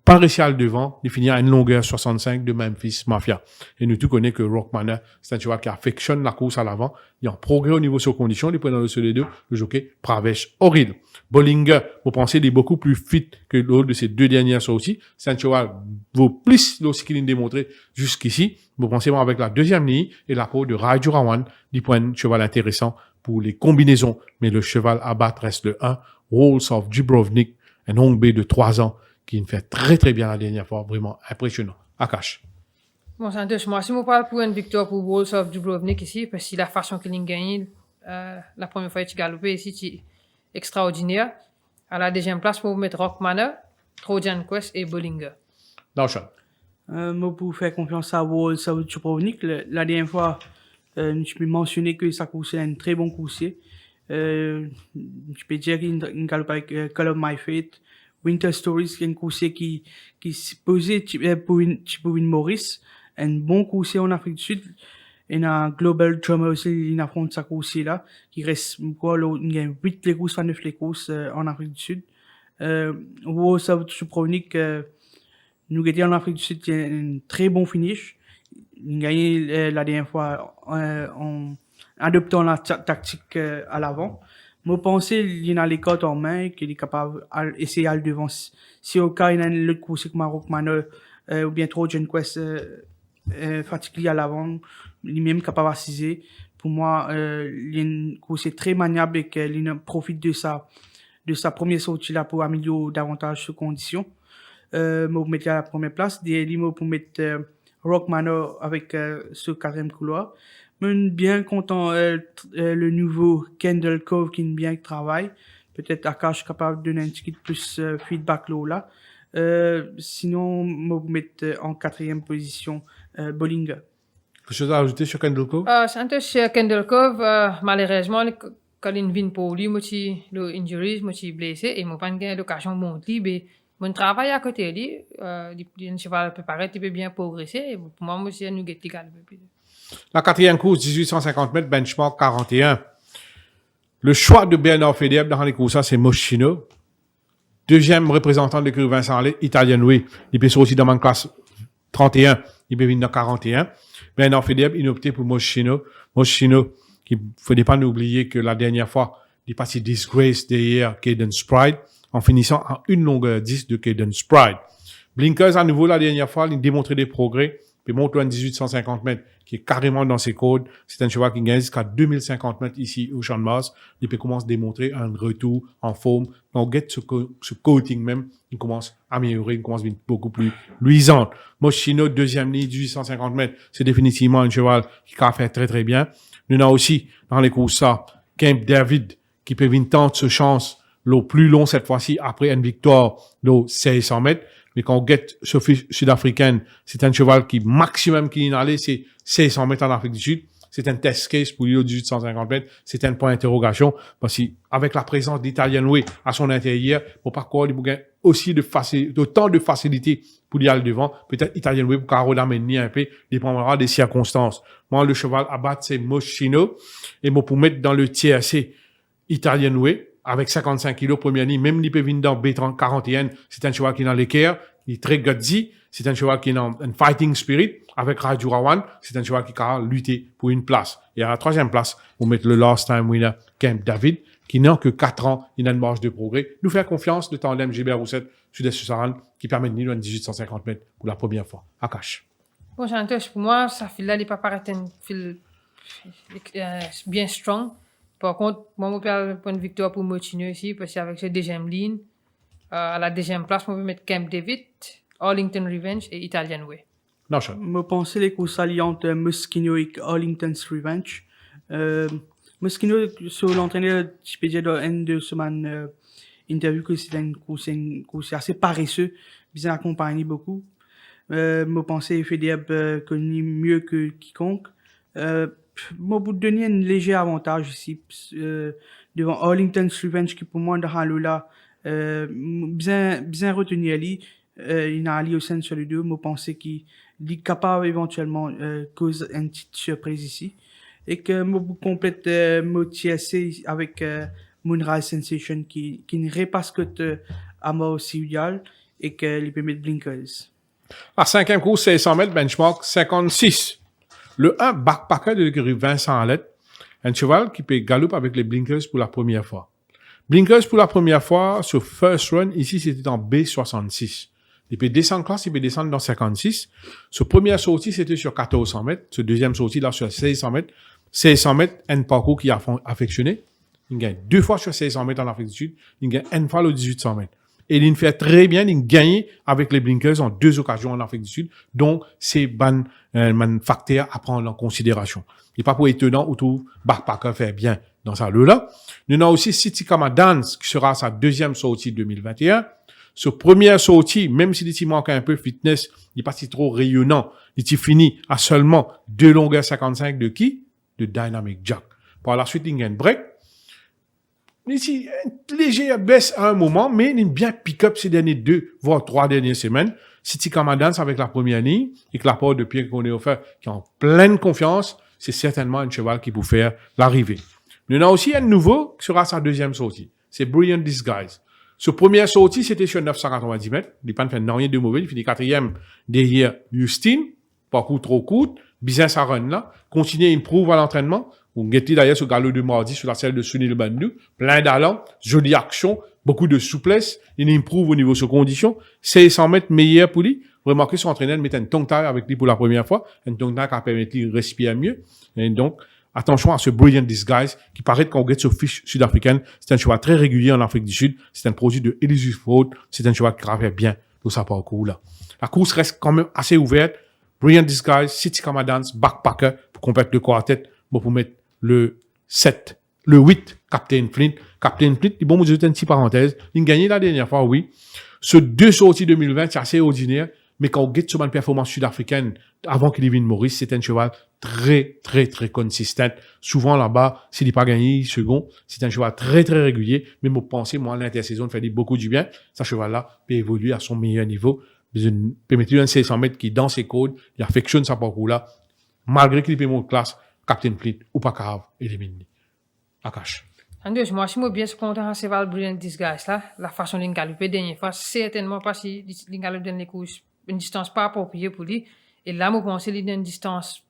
pas réussi à le devant, il finit à une longueur 65 de Memphis Mafia. Et nous tous connaissons que Rockmanner, c'est un cheval qui affectionne la course à l'avant. Il y a un progrès au niveau sur condition, il prend dans le seul des deux, le jockey Pravèche Horrible. Bollinger, vous pensez, il est beaucoup plus fit que l'autre de ces deux dernières sorties. C'est un cheval vaut plus aussi qu'il a démontré jusqu'ici. Vous pensez, moi, avec la deuxième ligne et la peau de Rajurawan, il prend un cheval intéressant pour les combinaisons. Mais le cheval à battre reste le 1, Rolls of Dubrovnik, un Hong B de 3 ans, qui me fait très très bien la dernière fois, vraiment impressionnant. Akash. Bon, Santos, moi, si je parle pour une victoire pour Walls of Dubrovnik ici, parce que la façon qu'il a gagné, la première fois qu'il a galopé ici, c'est extraordinaire. À la deuxième place, pour mettre Rockmanner, Trojan Quest et Bollinger. Naushad. Moi, pour faire confiance à Walls of Dubrovnik, la dernière fois, je peux mentionner que sa course est un très bon coursier. Je peux dire qu'il galope avec Call of My Fate, Winter Stories, qui est un coursier qui s'est posé pour une Maurice, un bon coursier en Afrique du Sud. Il y a un Global Drummer aussi, il affronte sa coursier là, qui reste, quoi, il y a 8 les courses, 9 les courses, en Afrique du Sud. Walls of Dubrovnik, nous étions en Afrique du Sud, il y a un très bon finish. Il a gagné la dernière fois en adoptant la tactique à l'avant. Moi, pensais il y a les cotes en main, qu'il est capable d'essayer à le devant. Si au cas, il y a l'autre course comme Rockmanner, ou bien Trojan Quest, fatigué à l'avant, lui-même capable d'assiser. Pour moi, il y a une course très maniable et qu'il profite de sa première sortie là pour améliorer davantage ses conditions. Moi, vous mettez à la première place. Derrière, moi, pour mettre Rockmanner avec ce quatrième couloir. Je suis bien content le nouveau Kendall Cove qui bien travaille. Peut-être Akash capable de donner un petit peu plus feedback là. Sinon, je vais mettre en quatrième position Bollinger. Quelque chose à ajouter sur Kendall Cove? Santos, Kendall Cove, malheureusement, quand il vient pour lui, moi, injuries, moi, blessé, et moi, pas eu l'occasion de monter, mais mon travail à côté de lui, il cheval peut paraître, il peut bien progresser, et pour moi, moi, c'est un nougat légal. La quatrième course, 1850 mètres, benchmark 41. Le choix de Bernard Fedeb dans les courses, c'est Moschino. Deuxième représentant de l'écurie Vincent Allais, Italian Way. Il peut aussi dans ma classe 31. Il peut venir dans 41. Bernard Fedeb, il a opté pour Moschino. Moschino, il ne faut pas oublier que la dernière fois, il est passé disgrace derrière Cadence Pride en finissant en 1 longueur 10 de Cadence Pride. Blinkers, à nouveau, la dernière fois, il a démontré des progrès. Puis monte un 1850 mètres qui est carrément dans ses codes. C'est un cheval qui gagne jusqu'à 2050 mètres ici au Champ de Mars. Il peut commencer à démontrer un retour en forme. Quand on get ce coating même, il commence à améliorer, il commence à être beaucoup plus luisante. Moschino, deuxième ligne, 1850 mètres, c'est définitivement un cheval qui a fait très très bien. Nous avons aussi, dans les courses ça, Camp David, qui peut venir tenter ce chance, le plus long cette fois-ci, après une victoire, le 1600 mètres. Mais quand on guette Sophie sud-africaine, c'est un cheval qui, maximum qui est allé, c'est 600 mètres en Afrique du Sud. C'est un test case pour lui au 1850 mètres. C'est un point d'interrogation. Parce que, avec la présence d'Italian Way à son intérieur, pour parcours, il y a aussi autant de facilité pour y aller devant. Peut-être Italian Way pour Caro l'amener un peu, dépendra des circonstances. Moi, le cheval à battre, c'est Moschino. Et moi, pour mettre dans le TRC, Italian Way, avec 55 kilos, première ligne, même il peut venir dans B41, c'est un cheval qui est dans l'équerre, il est très gutsy, c'est un cheval qui est dans un fighting spirit, avec Rajurawan, c'est un cheval qui a lutter pour une place. Et à la troisième place, on met le last time winner, Camp David, qui n'a que 4 ans, il a une marge de progrès. Nous faire confiance, le tandem Gilbert Rousset, Sud-Est Saran, qui permet de venir dans 1850 mètres pour la première fois. Akash. Bon, Santos, pour moi, ça file-là, il pas paraître un fil bien strong. Par contre, moi, je perds une victoire pour Moschino ici, parce qu'avec cette deuxième ligne, à la deuxième place, je vais mettre Camp David, Arlington Revenge et Italian Way. Naushad. Je pense les courses alliantes Moschino et Arlington's Revenge. Moschino, sur l'entraîneur, je peux dire dans une de semaines, interview que c'est une course assez paresseuse, bien accompagné beaucoup. Je pense que Fedeb connaît mieux que quiconque. Moi, vous donner un léger avantage ici, devant Arlington's Revenge, qui pour moi, dans le là, bien retenu Ali, il a Ali au sein sur les deux. Moi, pense qu'il est capable éventuellement, cause une petite surprise ici. Et que moi, vous complète, mon TSC avec, Moonrise Sensation qui ne repasse que, à moi aussi idéal. et qu'il peut mettre blinkers. La cinquième course, c'est 100 mètres, benchmark 56. Le 1, backpacker de l'écurie Vincent Alette, un cheval qui peut galoper avec les blinkers pour la première fois. Blinkers pour la première fois, sur first run, ici, c'était en B66. Il peut descendre classe, il peut descendre dans 56. Sur première sortie, c'était sur 1400 mètres. Sur deuxième sortie, là, sur 1600 mètres. 1600 mètres, un parcours qui a affectionné. Il gagne 2 fois sur 1600 mètres en Afrique du Sud. Il gagne une fois le 1800 mètres. Et il fait très bien, il gagne avec les blinkers en 2 occasions en Afrique du Sud. Donc, c'est un facteur à prendre en considération. Il n'est pas pour étonnant où tout backpacker fait bien dans sa lot-là. Nous avons aussi City Dance qui sera sa deuxième sortie 2021. Sur première sortie, même s'il manque un peu fitness, il n'est pas si trop rayonnant. Il finit à seulement 2 longueurs 55 de qui? De Dynamic Jack. Par la suite, il gagne break. Ici, léger baisse à un moment, mais il est bien pick-up ces derniers 2, voire 3 dernières semaines. City Dance avec la première ligne, et que l'apport de Pierre qu'on est offert, qui est en pleine confiance, c'est certainement un cheval qui peut faire l'arrivée. Nous avons aussi un nouveau qui sera sa deuxième sortie. C'est Brilliant Disguise. Sur première sortie, c'était sur 990 mètres. Il n'a pas fait rien de mauvais. Il finit 4e derrière Justine. Parcours trop court. Business à run là. Continuer, il prouve à l'entraînement. On guette d'ailleurs sur galop de mardi sur la selle de Sunil Bandou. Plein d'allant. Jolie action. Beaucoup de souplesse. Il improve au niveau de ses conditions. 600 mètres meilleur pour lui. Remarquez son entraîneur mettait une tongue taille avec lui pour la première fois. Une tongue taille qui a permis de respirer mieux. Et donc, attention à ce Brilliant Disguise qui paraît qu'on guette sur fiche sud-africaine. C'est un cheval très régulier en Afrique du Sud. C'est un produit de Elusive Road. C'est un cheval qui travaille bien dans sa parcours là. La course reste quand même assez ouverte. Brilliant Disguise, City Dance, backpacker pour compléter le quartet. Bon, pour mettre le 7, le 8, Captain Flint. Captain Flint, bon, vous avez une petite parenthèse. Il a gagné la dernière fois, oui. Ce 2 sorties 2020, c'est assez ordinaire. Mais quand on guette sur une performance sud-africaine, avant qu'il vienne Maurice, c'est un cheval très, très, très consistant. Souvent, là-bas, s'il n'est pas gagné second, c'est un cheval très, très régulier. Mais moi, pensez, moi, l'intersaison fait beaucoup du bien. Ce cheval-là peut évoluer à son meilleur niveau. Il peut mettre un 600 mètres qui, dans ses codes, il affectionne sa parcours-là. Malgré qu'il peut monter classe, Captain Fleet ou pas grave, élimine. Akash. Andrew, moi, si je suis bien content de ce cheval Brilliant Disguise là, la façon de galoper dernière fois, certainement pas si il galope dans les courses une distance pas appropriée pour lui. Et là, je pense qu'il a une distance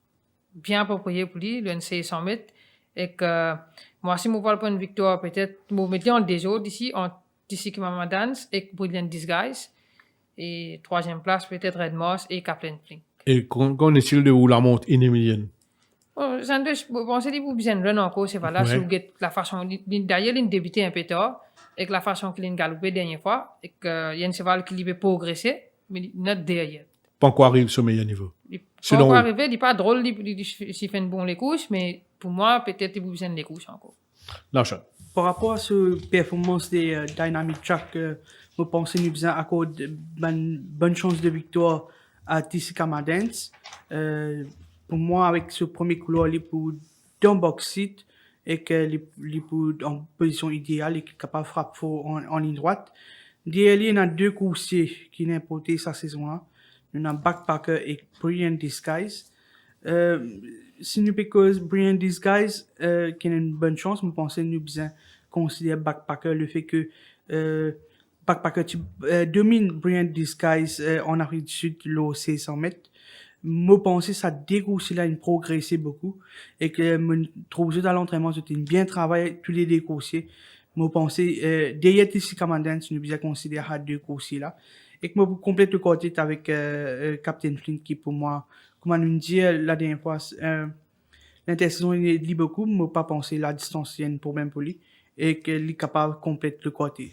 bien appropriée pour lui, le 600 mètres. Et que moi, si je parle pour une victoire, peut-être, je vais mettre en deux autres ici, en City Dance et Brilliant Disguise. Et troisième place, peut-être Red Moss et Captain Flint. Et qu'en est-il de où la monte in million? Je pense qu'il a besoin de run encore, c'est voilà, si vous guettez la façon, d'ailleurs, il a débuté un peu tard, et que la façon qu'il a galopé la dernière fois, et qu'il y a un cheval qui peut progresser, mais not derrière. Pas encore arrivé au meilleur niveau. Il n'est pas encore arrivé, il n'est pas drôle s'il fait une bonne les couches, mais pour moi, peut-être il a besoin des couches encore. Naushad. Par rapport à cette performance des Dynamic Jack, je pense que nous avons accordé une bonne chance de victoire à City Dance. Pour moi, avec ce premier couloir, il est pour d'un box seat et qu'il est en position idéale et qu'il est capable de frapper fort en ligne droite. Derrière lui, il y a 2 coursiers qui n'ont porté sa saison-là. Il y a Backpacker et Brilliant Disguise. Si nous parce Brilliant Disguise, qui a une bonne chance, je pense que nous devons considérer Backpacker le fait que Backpacker domine Brilliant Disguise en Afrique du Sud, le 600 mètres. Je pense que ça décourse là, il progressé beaucoup et que je trouve que dans l'entraînement, c'était bien travaillé tous les 2 coursiers. Je pense que derrière City Dance, nous devons considérer 2 coursiers là. Et que je complète le quartet avec Captain Flint qui pour moi, comme on nous dit la dernière fois, l'intersaison il lit beaucoup, mais je pas pensé la distance il y a un problème pour lui et qu'il est capable de compléter le quartet.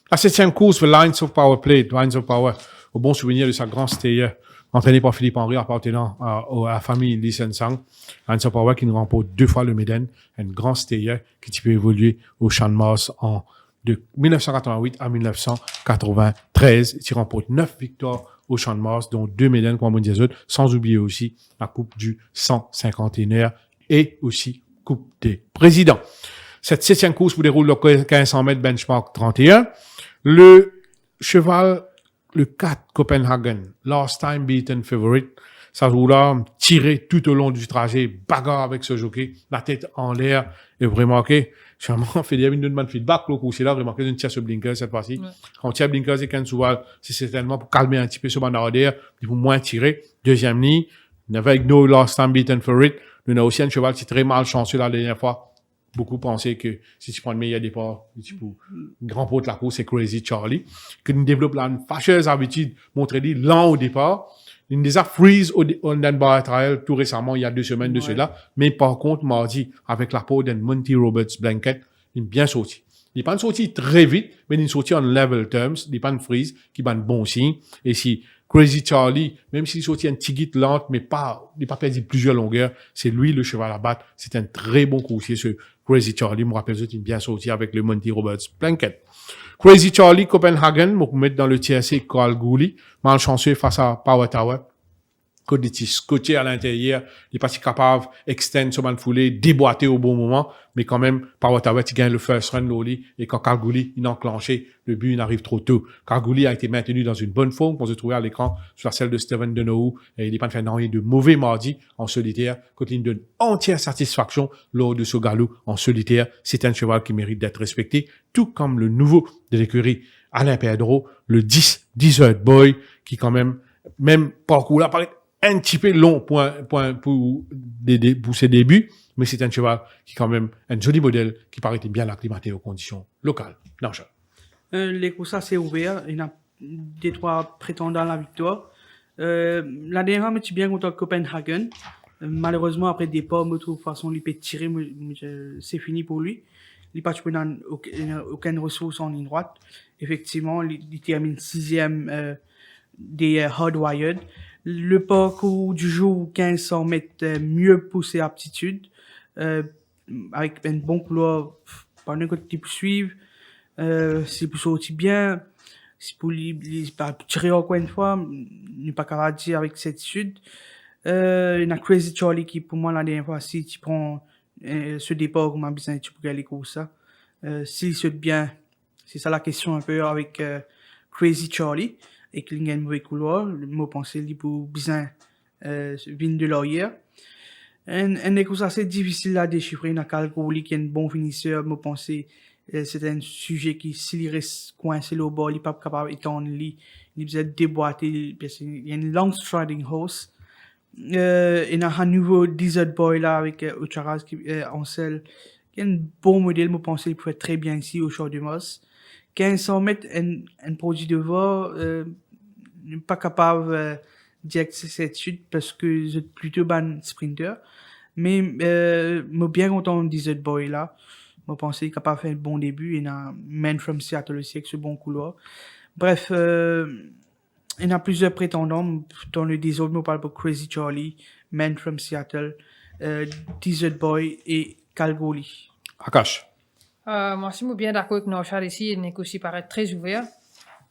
La 7e course, le Lines of Power Play, Lines of Power, au bon souvenir de sa grande stayer, entraîné par Philippe Henry, appartenant à la famille Lee Sen-Sang. Lines of Power qui nous remporte 2 fois le Méden, un grand stayer qui peut évoluer au Champ de Mars de 1988 à 1993. Il remporte 9 victoires au Champ de Mars, dont 2 médailles, comme on dit, sans oublier aussi la Coupe du 150e et aussi Coupe des Présidents. Cette 7e course vous déroule le 1500 mètres benchmark 31. Le cheval, le 4 Copenhagen, last time beaten favorite, Ça joue-là, tirer tout au long du trajet, bagarre avec ce jockey, la tête en l'air, et vous remarquez, j'ai vraiment fait une demande de feedback, là, c'est là, vous remarquez une tire sur blinker cette fois-ci. Ouais. Quand on tire blinker, c'est quand souvent, c'est certainement pour calmer un petit peu ce bandard d'air, pour moins tirer. Deuxième ligne, on avait avec no last time beaten for it. On a aussi un cheval qui est très mal chanceux la dernière fois. Beaucoup pensaient que si tu prends le meilleur départ, grand pot de la course, c'est Crazy Charlie, qui nous développe là une fâcheuse habitude, montrer-lui lent au départ. Il nous a freeze au Bar Trial tout récemment, il y a 2 semaines de cela. Mais par contre, mardi, avec la peau d'un Monty Roberts blanket, il est bien sorti. Il n'est pas sorti très vite, mais il est sorti en level terms. Il n'est pas une freeze, qui bat un bon signe. Et si Crazy Charlie, même s'il sortit un petit guide lente, mais pas, il n'est pas perdu plusieurs longueurs, c'est lui le cheval à battre. C'est un très bon coursier, ce Crazy Charlie. Je me rappelle, il est bien sorti avec le Monty Roberts blanket. Crazy Charlie, Copenhagen, pour mettre dans le TSC Carl Gouli, malchanceux face à Power Tower. Quand il est scotché à l'intérieur, il est pas si capable d'extendre sur une foulée, déboîter au bon moment, mais quand même, Power Tower, il gagne le first run, Loli, et quand Carl Gouli, il a enclenché, le but, il arrive trop tôt. Carl Gouli a été maintenu dans une bonne forme, qu'on se trouvait à l'écran, sur la celle de Steven Donahue, et il n'est pas fait rien de mauvais mardi, en solitaire, quand il donne entière satisfaction lors de ce galop en solitaire. C'est un cheval qui mérite d'être respecté, tout comme le nouveau de l'écurie Alain Pedro, le 10 Desert Boy, qui quand même parcours là, paraît un petit peu long pour ses débuts, mais c'est un cheval qui quand même un joli modèle qui paraît bien acclimaté aux conditions locales. Naushad. Les courses c'est ouvert, il y a des 3 prétendants à la victoire. La dernière, je suis bien content de Copenhagen. Malheureusement, après le départ, de toute façon, il peut tirer, c'est fini pour lui. Il n'a pas dans aucune ressource en ligne droite. Effectivement, il termine 6e des hardwired. Le parcours du jour 1500 mètres mieux pour ses aptitudes, avec un bon couloir pendant que tu peux suivre, c'est pour sortir bien, c'est pour tirer encore une fois, n'est pas capable de dire avec certitude. Il y a Crazy Charlie qui, pour moi, la dernière fois, si tu prends ce départ, comment bien tu peux aller comme ça. S'il saute bien, c'est ça la question un peu avec Crazy Charlie. Et qu'il y a un mauvais couloir, le mot pensé, il pour bien venir de l'arrière. Un écoute assez difficile à déchiffrer, il y a Calgary qui est un bon finisseur, mot pensé, c'est un sujet qui, s'il reste coincé au bord, il n'est pas capable d'étendre, il besoin de déboîter, il y a une long striding horse. Il y a un nouveau Desert Boy là, avec Aucharuz en selle, qui est un bon modèle, mot pensé, il peut être très bien ici au Champ de Mars. 1500 mètres, un produit de vol, n'est pas capable de dire que c'est cette chute parce que je suis plutôt bon sprinter. Mais, moi bien content de Desert Boy là. Je pense qu'il est capable de faire un bon début. Il y a un Man from Seattle aussi avec ce bon couloir. Bref, il y a plusieurs prétendants. Dans le Desert, je parle pour Crazy Charlie, Man from Seattle, Desert Boy et Calgary. Akash. Moi, je suis bien d'accord avec Naushad ici. Il négocie paraît très ouvert.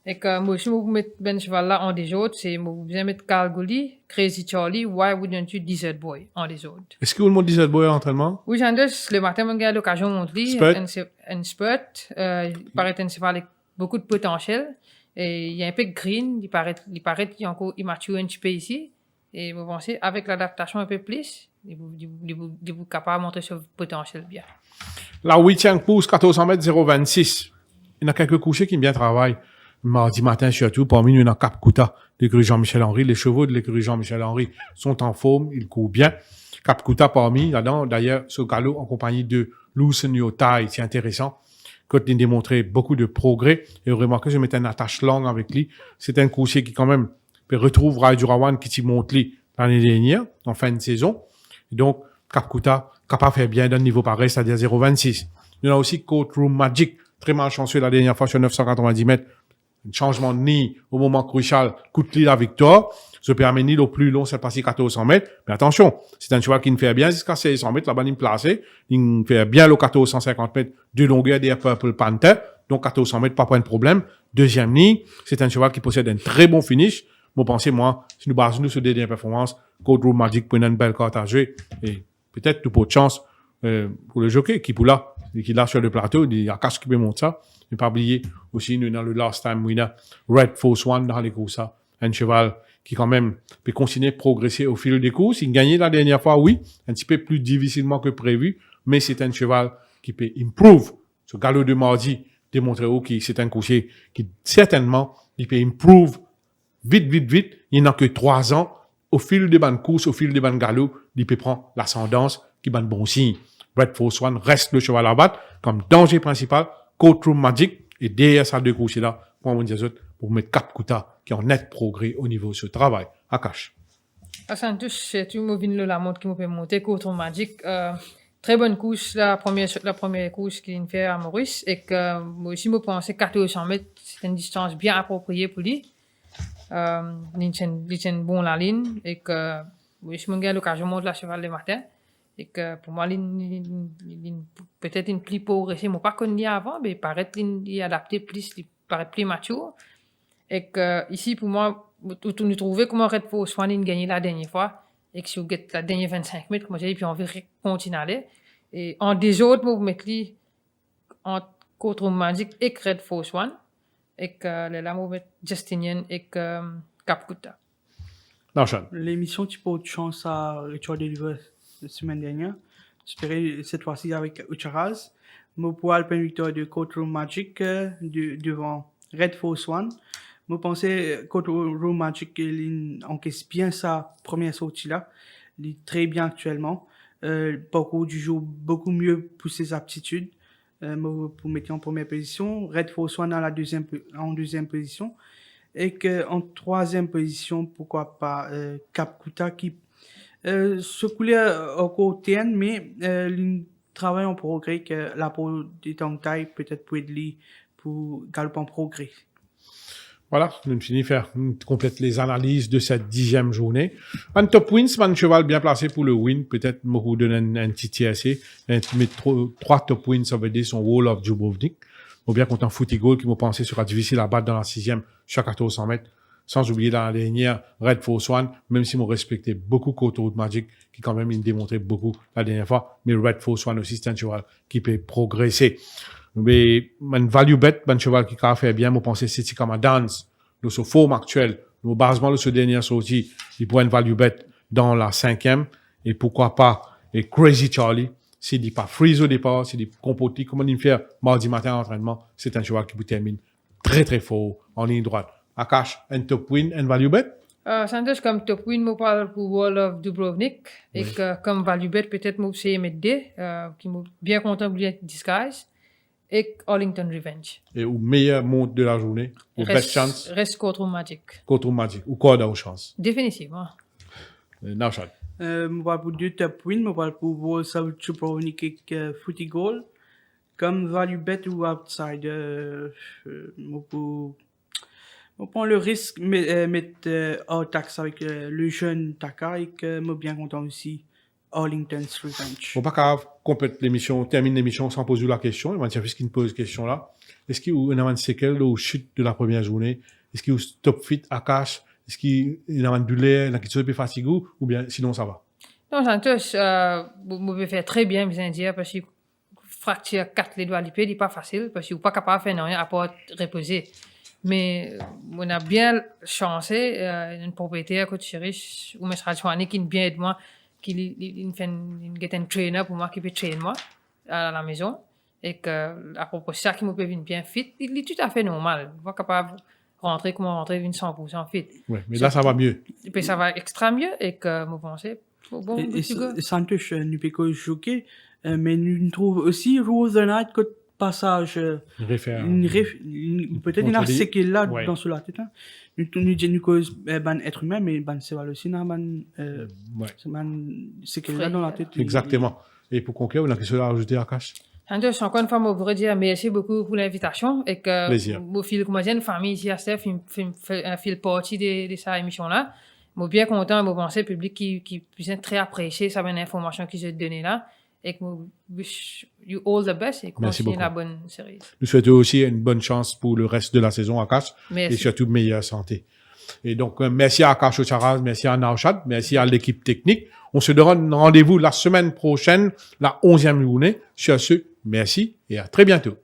Et que moi, si vous mettez ben cheval là en désordre, c'est vous bien mettre Calgary, Crazy Charlie, why wouldn't you Desert Boy en désordre? Est-ce que vous le monde Desert Boy à l'entraînement? Oui, j'en ai le matin, on a l'occasion de montrer un spurt. Il paraît un cheval avec beaucoup de potentiel. Et il y a un peu de green. Il paraît qu'il y a encore immature un petit peu ici. Et vous pensez, avec l'adaptation un peu plus, il vous capable de montrer ce potentiel bien. La 8e pousse, 1400 mètres, 0,26. Il y a quelques couchers qui bien travaillent. Mardi matin, surtout, parmi nous, il y a Cap Couta, l'écurie Jean-Michel Henry. Les chevaux de l'écurie Jean-Michel Henry sont en forme, ils courent bien. Cap Couta parmi, là-dedans, d'ailleurs, ce galop en compagnie de Lucien Yotai, c'est intéressant. Quand il a démontré beaucoup de progrès, et remarquez, je mettais une attache longue avec lui. C'est un coursier qui, quand même, retrouve Raidurawan qui s'y monte lui l'année dernière, en fin de saison. Et donc, Cap Couta, capable de faire bien d'un niveau pareil, c'est-à-dire 0,26. Il y en a aussi Courtroom Magic, très malchanceux la dernière fois sur 990 mètres. Un changement de nid au moment crucial, coûte la victoire. Ce permet ni le plus long, c'est passé 1400 mètres. Mais attention, c'est un cheval qui ne fait bien jusqu'à 600 mètres. Là-bas, il me placé. Il fait bien le 1450 mètres de longueur des Purple Panther. Donc, 1400 mètres, pas de problème. Deuxième nid, c'est un cheval qui possède un très bon finish. Moi, pensez, moi, si nous basons sur des dernières performances, Code Room Magic pour une belle carte à jouer. Et peut-être tout pour de chance, pour le jockey qui pour là, qui est là sur le plateau, il y a Akash qui peut monter ça. Ne pas oublier aussi, nous, dans le last time winner, Red Force One dans les courses, un cheval qui quand même peut continuer de progresser au fil des courses. Il gagnait la dernière fois, oui, un petit peu plus difficilement que prévu, mais c'est un cheval qui peut improve. Ce galop de mardi démontrait que c'est un coursier qui certainement, il peut improve vite. Il n'a que 3 ans. Au fil des bonnes courses, au fil des bonnes galops, il peut prendre l'ascendance qui est un bon signe. Red Force One reste le cheval à battre comme danger principal, courtroom magic, et derrière ça, 2 coursiers là, pour mettre 4 quotas qui ont net progrès au niveau de ce travail. Akash. Santos, c'est une mauvaise la montre qui me peut monter contre Magic. Très bonne course, la première course qu'il fait à Maurice, et que moi aussi, je pensais 1400 mètres, c'est une distance bien appropriée pour lui. Il tient bon la ligne, et que moi, je me gagne l'occasion de monter la cheval le matin, et que pour moi, peut-être une plus progressée, moi pas connu avant, mais il paraît qu'il est adapté plus, il paraît plus mature. Et que ici, pour moi, nous trouver comment Red Force One gagné la dernière fois, et que si vous gagnez la dernière 25 mètres, comme j'ai dit, puis on veut continuer à aller. Et en des autres, vous mettez entre Contre Magic et Red Force One, et que là, vous mettez Justinian et Capcuta. Naushad. L'émission, tu peux de chance à Richard Deliver la semaine dernière. J'espérais cette fois-ci avec Aucharuz. Je pourrais aller victoire de Contre Magic devant Red Force One. Je pensais que Contre Magic il encaisse bien sa première sortie là. Il est très bien actuellement. Parcours du jour beaucoup mieux pour ses aptitudes. Pour mettre en première position. Red Force One en deuxième position. Et en troisième position, pourquoi pas Capcuta qui se coulait au côté, mais il travaille en progrès que la peau est en taille peut-être pour aider pour galoper en progrès. Voilà, nous finissons faire, nous complète les analyses de cette 10e journée. Un top win, c'est un cheval bien placé pour le win. Peut-être, je vous donne un petit TSC. Mais 3 top wins, ça veut dire son Wall of Dubrovnik. Ou bien contre un Footy Goal qui m'a pensé sera difficile à battre dans la 6e, chaque 1400 mètres. Sans oublier dans la dernière, Red Force One, même si m'ont respecté beaucoup Côte Route Magic, qui quand même, il démontrait beaucoup la dernière fois. Mais Red Force One aussi, c'est un cheval qui peut progresser. Mais, un value bet, un cheval qui a fait bien, moi, penser c'est comme un dance, dans ce forme actuel, nous, basement, de ce dernier sorti, il pourrait une value bet dans la 5e, et pourquoi pas, et Crazy Charlie, s'il dit pas freeze au départ, s'il dit compoté, comme on dit faire mardi matin en entraînement, c'est un cheval qui vous termine très, très fort en ligne droite. Akash, un top win, un value bet? Santos, comme top win, je parle pour Wall of Dubrovnik, et que comme value bet, peut-être, je sais MD, qui m'a bien content de Disguise. Et Arlington Revenge. Et au meilleur monte de la journée, au best chance. Reste Contre Magic. Contre Magic, ou quoi aux chances. Définitivement. Naushad. Je parle pour 2 top wins, je parle pour Wall of Dubrovnik et Footy Goal. Comme value bet ou outside, je prends le risque de mettre hors taxe avec le jeune Taka et que je suis bien content aussi. Arlington's Revenge. Bon, pas grave, termine l'émission sans poser la question. Il va dire, puisqu'il me pose cette question-là. Est-ce qu'il y a une séquelle ou chute de la première journée? Est-ce qu'il y a un top fit à cash? Est-ce qu'il y a un bullet, il y a un peu fatigué? Ou bien, sinon, ça va? Non, Santos, vous pouvez faire très bien, bien dire, parce que fracture 4 les doigts du pied, n'est pas facile, parce que vous n'êtes pas capable de faire rien à part reposer. Mais on a bien chancé, une propriétaire, coach chérie, ou M. Rajwani, qui vient de moi, qui fait un trainer pour moi, qui peut traîner moi à la maison. Et que, à propos de ça, qui me peut venir bien fit, il est tout à fait normal. Il n'est pas capable de rentrer comme on rentrait 100% fit. Oui, mais là, ça va mieux. Et puis, ça va extra mieux, et que, je pensais, bon, Santos, nous peut jockey, mais nous trouvons aussi Rose the Night, comme passage, peut-être une assez qui est là dans ce latte. Nous disons que ban être humain, mais ban c'est aussi c'est qu'il là dans la tête. Exactement. Et pour conclure, on a quelque chose à ajouter à Akash? Santos, encore une fois, je voudrais dire merci beaucoup pour l'invitation et que je file comme une famille ici à Steph, fait partie de cette émission-là. Je suis bien content, je pense, le public qui puisse très apprécier cette information que j'ai donnée là. Et que je wish you all the best et continuez la bonne série. Nous souhaitons aussi une bonne chance pour le reste de la saison, Akash. Merci. Et surtout, meilleure santé. Et donc, merci à Akash Aucharuz, merci à Naushad, merci à l'équipe technique. On se donne rendez-vous la semaine prochaine, la 11e journée. Sur ce, merci et à très bientôt.